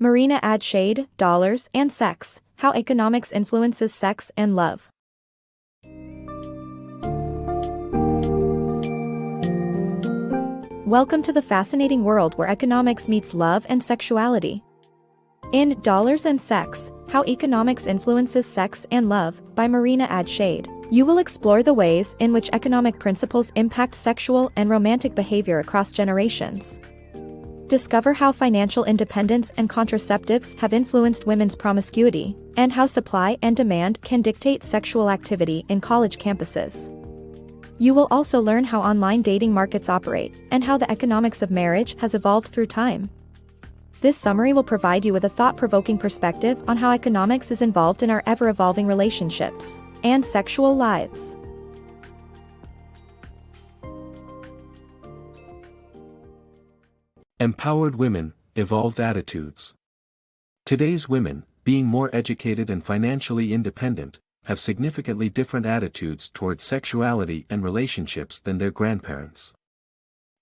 Marina Adshade, Dollars and Sex, How Economics Influences Sex and Love. Welcome to the fascinating world where economics meets love and sexuality. In Dollars and Sex, How Economics Influences Sex and Love, by Marina Adshade, you will explore the ways in which economic principles impact sexual and romantic behavior across generations. Discover how financial independence and contraceptives have influenced women's promiscuity, and how supply and demand can dictate sexual activity in college campuses. You will also learn how online dating markets operate, and how the economics of marriage has evolved through time. This summary will provide you with a thought-provoking perspective on how economics is involved in our ever-evolving relationships and sexual lives. Empowered women, evolved attitudes. Today's women, being more educated and financially independent, have significantly different attitudes toward sexuality and relationships than their grandparents.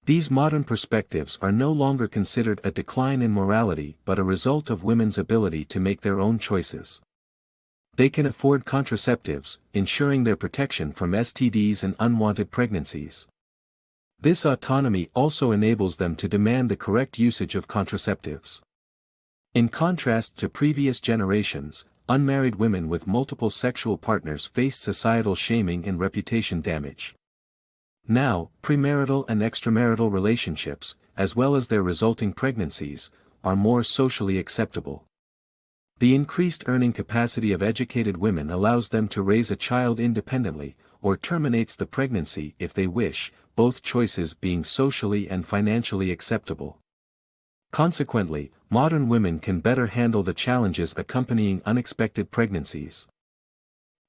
These modern perspectives are no longer considered a decline in morality but a result of women's ability to make their own choices. They can afford contraceptives, ensuring their protection from STDs and unwanted pregnancies. This autonomy also enables them to demand the correct usage of contraceptives. In contrast to previous generations, unmarried women with multiple sexual partners faced societal shaming and reputation damage. Now, premarital and extramarital relationships, as well as their resulting pregnancies, are more socially acceptable. The increased earning capacity of educated women allows them to raise a child independently, or terminates the pregnancy if they wish, both choices being socially and financially acceptable. Consequently, modern women can better handle the challenges accompanying unexpected pregnancies.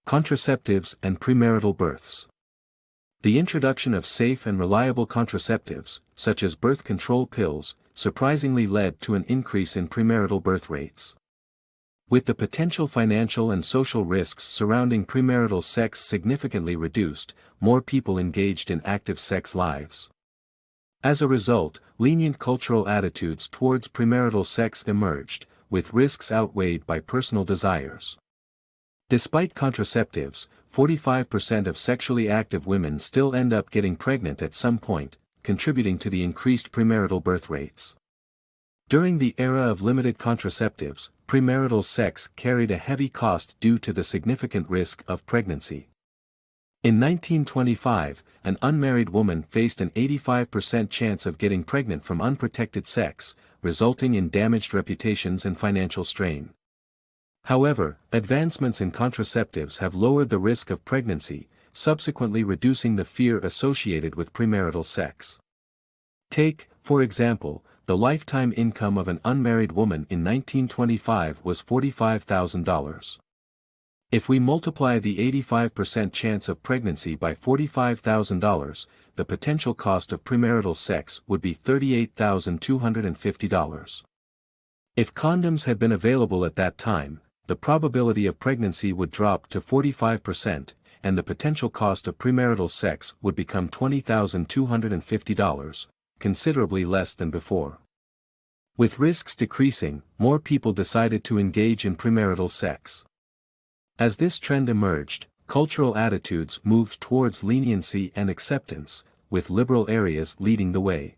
Contraceptives and premarital births. The introduction of safe and reliable contraceptives, such as birth control pills, surprisingly led to an increase in premarital birth rates. With the potential financial and social risks surrounding premarital sex significantly reduced, more people engaged in active sex lives. As a result, lenient cultural attitudes towards premarital sex emerged, with risks outweighed by personal desires. Despite contraceptives, 45% of sexually active women still end up getting pregnant at some point, contributing to the increased premarital birth rates. During the era of limited contraceptives, premarital sex carried a heavy cost due to the significant risk of pregnancy. In 1925, an unmarried woman faced an 85% chance of getting pregnant from unprotected sex, resulting in damaged reputations and financial strain. However, advancements in contraceptives have lowered the risk of pregnancy, subsequently reducing the fear associated with premarital sex. Take, for example, the lifetime income of an unmarried woman in 1925 was $45,000. If we multiply the 85% chance of pregnancy by $45,000, the potential cost of premarital sex would be $38,250. If condoms had been available at that time, the probability of pregnancy would drop to 45%, and the potential cost of premarital sex would become $20,250, considerably less than before. With risks decreasing, more people decided to engage in premarital sex. As this trend emerged, cultural attitudes moved towards leniency and acceptance, with liberal areas leading the way.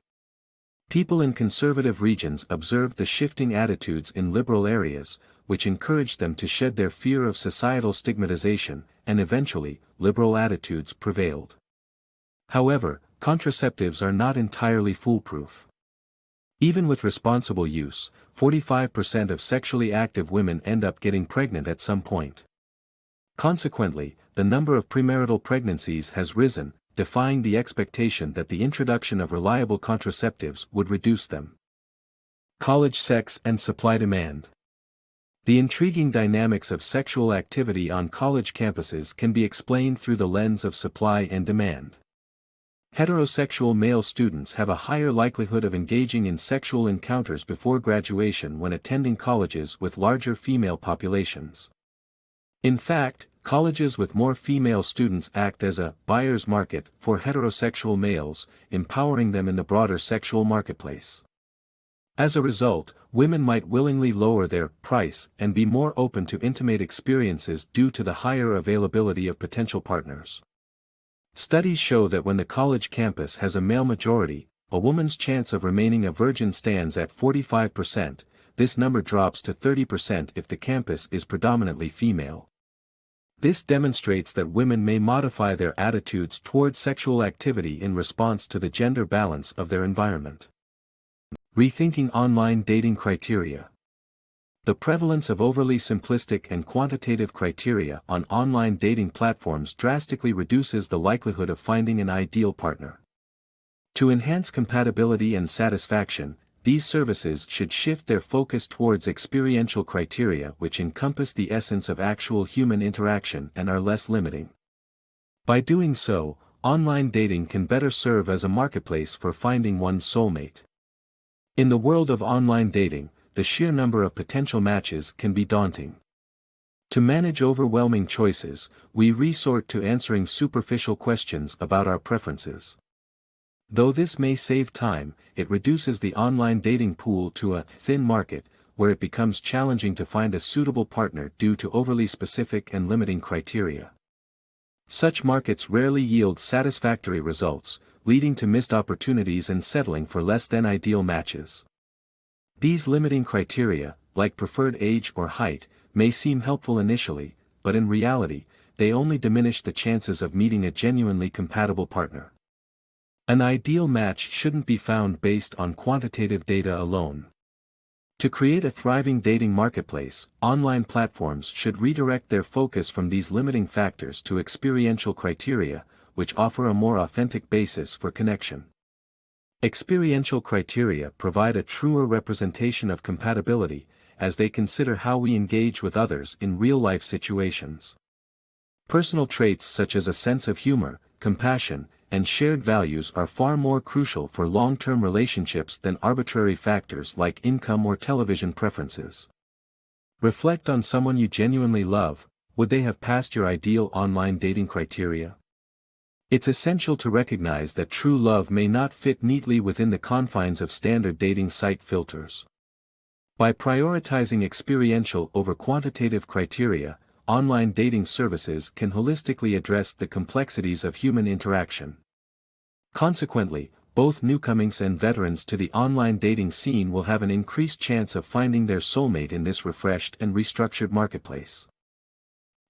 People in conservative regions observed the shifting attitudes in liberal areas, which encouraged them to shed their fear of societal stigmatization, and eventually, liberal attitudes prevailed. However, contraceptives are not entirely foolproof. Even with responsible use, 45% of sexually active women end up getting pregnant at some point. Consequently, the number of premarital pregnancies has risen, defying the expectation that the introduction of reliable contraceptives would reduce them. College sex and supply-demand. The intriguing dynamics of sexual activity on college campuses can be explained through the lens of supply and demand. Heterosexual male students have a higher likelihood of engaging in sexual encounters before graduation when attending colleges with larger female populations. In fact, colleges with more female students act as a buyer's market for heterosexual males, empowering them in the broader sexual marketplace. As a result, women might willingly lower their price and be more open to intimate experiences due to the higher availability of potential partners. Studies show that when the college campus has a male majority, a woman's chance of remaining a virgin stands at 45%, this number drops to 30% if the campus is predominantly female. This demonstrates that women may modify their attitudes toward sexual activity in response to the gender balance of their environment. Rethinking online dating criteria. The prevalence of overly simplistic and quantitative criteria on online dating platforms drastically reduces the likelihood of finding an ideal partner. To enhance compatibility and satisfaction, these services should shift their focus towards experiential criteria which encompass the essence of actual human interaction and are less limiting. By doing so, online dating can better serve as a marketplace for finding one's soulmate. In the world of online dating, the sheer number of potential matches can be daunting. To manage overwhelming choices, we resort to answering superficial questions about our preferences. Though this may save time, it reduces the online dating pool to a thin market, where it becomes challenging to find a suitable partner due to overly specific and limiting criteria. Such markets rarely yield satisfactory results, leading to missed opportunities and settling for less than ideal matches. These limiting criteria, like preferred age or height, may seem helpful initially, but in reality, they only diminish the chances of meeting a genuinely compatible partner. An ideal match shouldn't be found based on quantitative data alone. To create a thriving dating marketplace, online platforms should redirect their focus from these limiting factors to experiential criteria, which offer a more authentic basis for connection. Experiential criteria provide a truer representation of compatibility, as they consider how we engage with others in real-life situations. Personal traits such as a sense of humor, compassion, and shared values are far more crucial for long-term relationships than arbitrary factors like income or television preferences. Reflect on someone you genuinely love. Would they have passed your ideal online dating criteria? It's essential to recognize that true love may not fit neatly within the confines of standard dating site filters. By prioritizing experiential over quantitative criteria, online dating services can holistically address the complexities of human interaction. Consequently, both newcomers and veterans to the online dating scene will have an increased chance of finding their soulmate in this refreshed and restructured marketplace.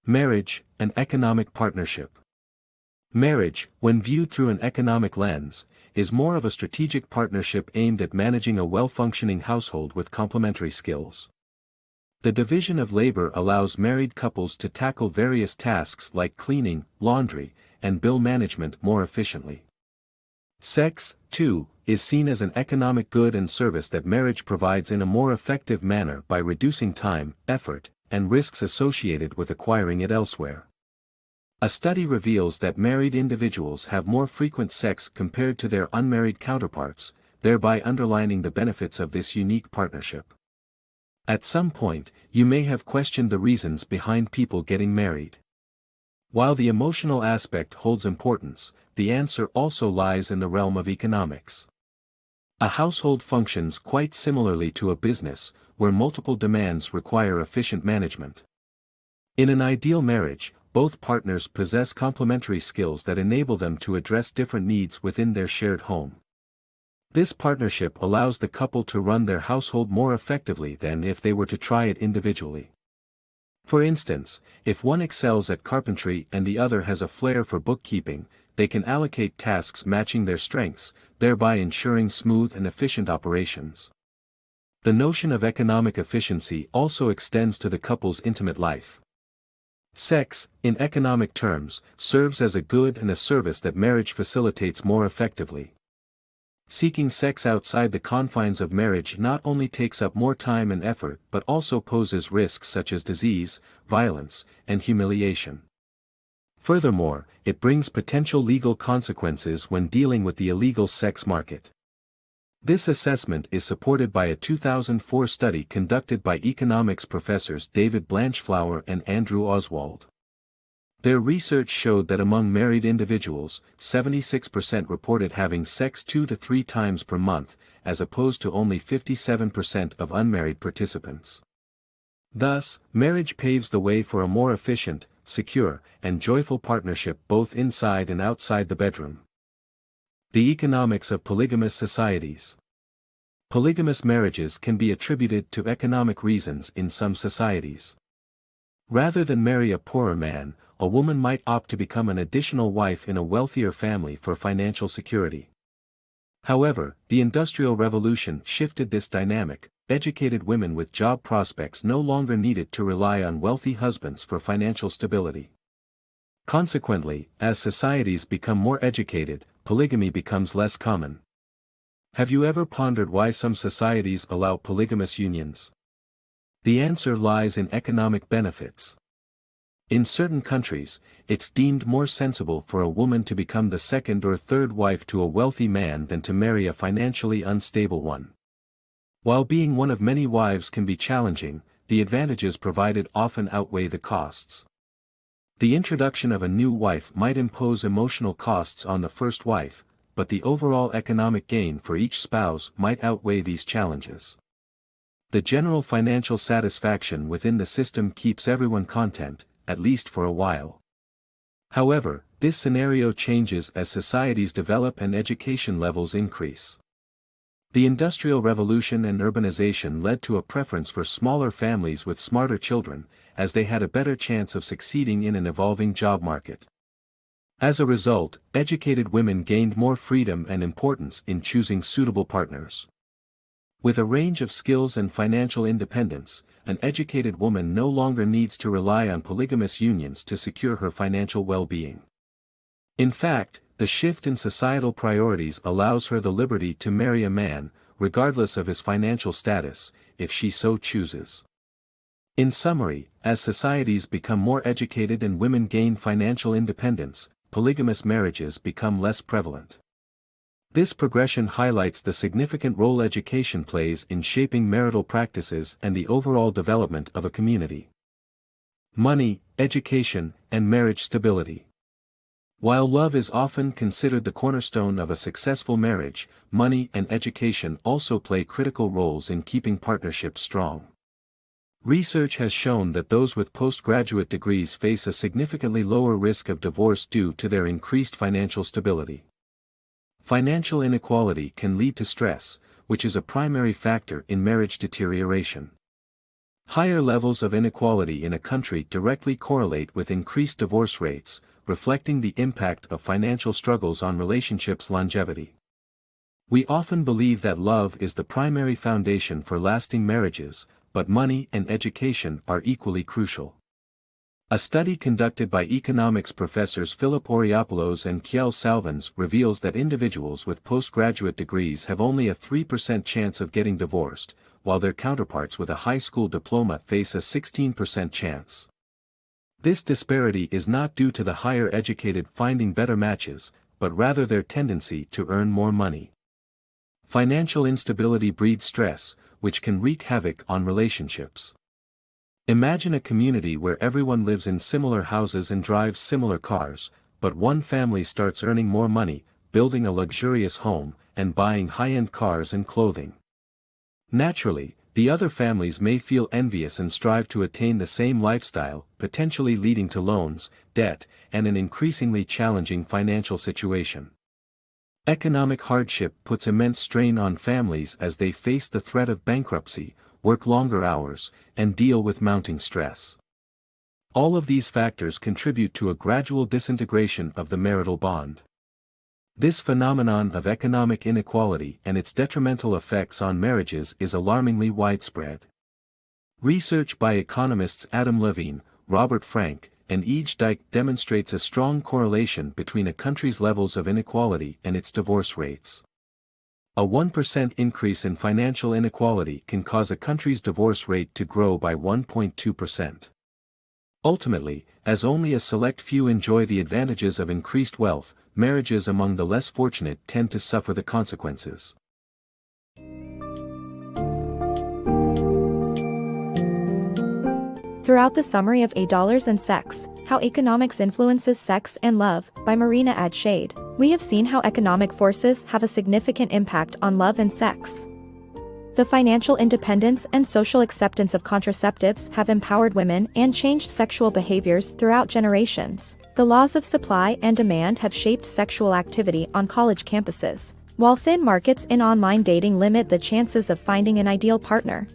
Marriage, an economic partnership. Marriage, when viewed through an economic lens, is more of a strategic partnership aimed at managing a well-functioning household with complementary skills. The division of labor allows married couples to tackle various tasks like cleaning, laundry, and bill management more efficiently. Sex, too, is seen as an economic good and service that marriage provides in a more effective manner by reducing time, effort, and risks associated with acquiring it elsewhere. A study reveals that married individuals have more frequent sex compared to their unmarried counterparts, thereby underlining the benefits of this unique partnership. At some point, you may have questioned the reasons behind people getting married. While the emotional aspect holds importance, the answer also lies in the realm of economics. A household functions quite similarly to a business, where multiple demands require efficient management. In an ideal marriage, both partners possess complementary skills that enable them to address different needs within their shared home. This partnership allows the couple to run their household more effectively than if they were to try it individually. For instance, if one excels at carpentry and the other has a flair for bookkeeping, they can allocate tasks matching their strengths, thereby ensuring smooth and efficient operations. The notion of economic efficiency also extends to the couple's intimate life. Sex, in economic terms, serves as a good and a service that marriage facilitates more effectively. Seeking sex outside the confines of marriage not only takes up more time and effort but also poses risks such as disease, violence, and humiliation. Furthermore, it brings potential legal consequences when dealing with the illegal sex market. This assessment is supported by a 2004 study conducted by economics professors David Blanchflower and Andrew Oswald. Their research showed that among married individuals, 76% reported having sex 2 to 3 times per month, as opposed to only 57% of unmarried participants. Thus, marriage paves the way for a more efficient, secure, and joyful partnership both inside and outside the bedroom. The economics of polygamous societies. Polygamous marriages can be attributed to economic reasons in some societies. Rather than marry a poorer man, a woman might opt to become an additional wife in a wealthier family for financial security. However, the Industrial Revolution shifted this dynamic. Educated women with job prospects no longer needed to rely on wealthy husbands for financial stability. Consequently, as societies become more educated, polygamy becomes less common. Have you ever pondered why some societies allow polygamous unions? The answer lies in economic benefits. In certain countries, it's deemed more sensible for a woman to become the second or third wife to a wealthy man than to marry a financially unstable one. While being one of many wives can be challenging, the advantages provided often outweigh the costs. The introduction of a new wife might impose emotional costs on the first wife, but the overall economic gain for each spouse might outweigh these challenges. The general financial satisfaction within the system keeps everyone content, at least for a while. However, this scenario changes as societies develop and education levels increase. The Industrial Revolution and urbanization led to a preference for smaller families with smarter children, as they had a better chance of succeeding in an evolving job market. As a result, educated women gained more freedom and importance in choosing suitable partners. With a range of skills and financial independence, an educated woman no longer needs to rely on polygamous unions to secure her financial well-being. In fact, the shift in societal priorities allows her the liberty to marry a man, regardless of his financial status, if she so chooses. In summary, as societies become more educated and women gain financial independence, polygamous marriages become less prevalent. This progression highlights the significant role education plays in shaping marital practices and the overall development of a community. Money, education, and marriage stability. While love is often considered the cornerstone of a successful marriage, money and education also play critical roles in keeping partnerships strong. Research has shown that those with postgraduate degrees face a significantly lower risk of divorce due to their increased financial stability. Financial inequality can lead to stress, which is a primary factor in marriage deterioration. Higher levels of inequality in a country directly correlate with increased divorce rates, reflecting the impact of financial struggles on relationships' longevity. We often believe that love is the primary foundation for lasting marriages, but money and education are equally crucial. A study conducted by economics professors Philip Oriopoulos and Kjell Salvins reveals that individuals with postgraduate degrees have only a 3% chance of getting divorced, while their counterparts with a high school diploma face a 16% chance. This disparity is not due to the higher educated finding better matches, but rather their tendency to earn more money. Financial instability breeds stress, which can wreak havoc on relationships. Imagine a community where everyone lives in similar houses and drives similar cars, but one family starts earning more money, building a luxurious home, and buying high-end cars and clothing. Naturally, the other families may feel envious and strive to attain the same lifestyle, potentially leading to loans, debt, and an increasingly challenging financial situation. Economic hardship puts immense strain on families as they face the threat of bankruptcy, work longer hours, and deal with mounting stress. All of these factors contribute to a gradual disintegration of the marital bond. This phenomenon of economic inequality and its detrimental effects on marriages is alarmingly widespread. Research by economists Adam Levine, Robert Frank, and Ege Dyke demonstrates a strong correlation between a country's levels of inequality and its divorce rates. A 1% increase in financial inequality can cause a country's divorce rate to grow by 1.2%. Ultimately, as only a select few enjoy the advantages of increased wealth, marriages among the less fortunate tend to suffer the consequences. Throughout the summary of A Dollars and Sex, How Economics Influences Sex and Love, by Marina Adshade. We have seen how economic forces have a significant impact on love and sex. The financial independence and social acceptance of contraceptives have empowered women and changed sexual behaviors throughout generations. The laws of supply and demand have shaped sexual activity on college campuses, while thin markets in online dating limit the chances of finding an ideal partner.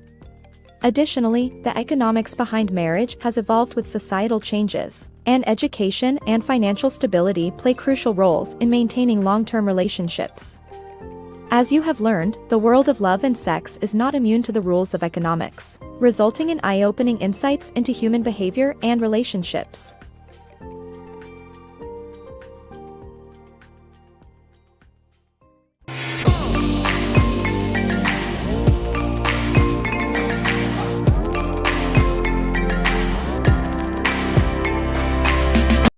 Additionally, the economics behind marriage has evolved with societal changes, and education and financial stability play crucial roles in maintaining long-term relationships. As you have learned, the world of love and sex is not immune to the rules of economics, resulting in eye-opening insights into human behavior and relationships.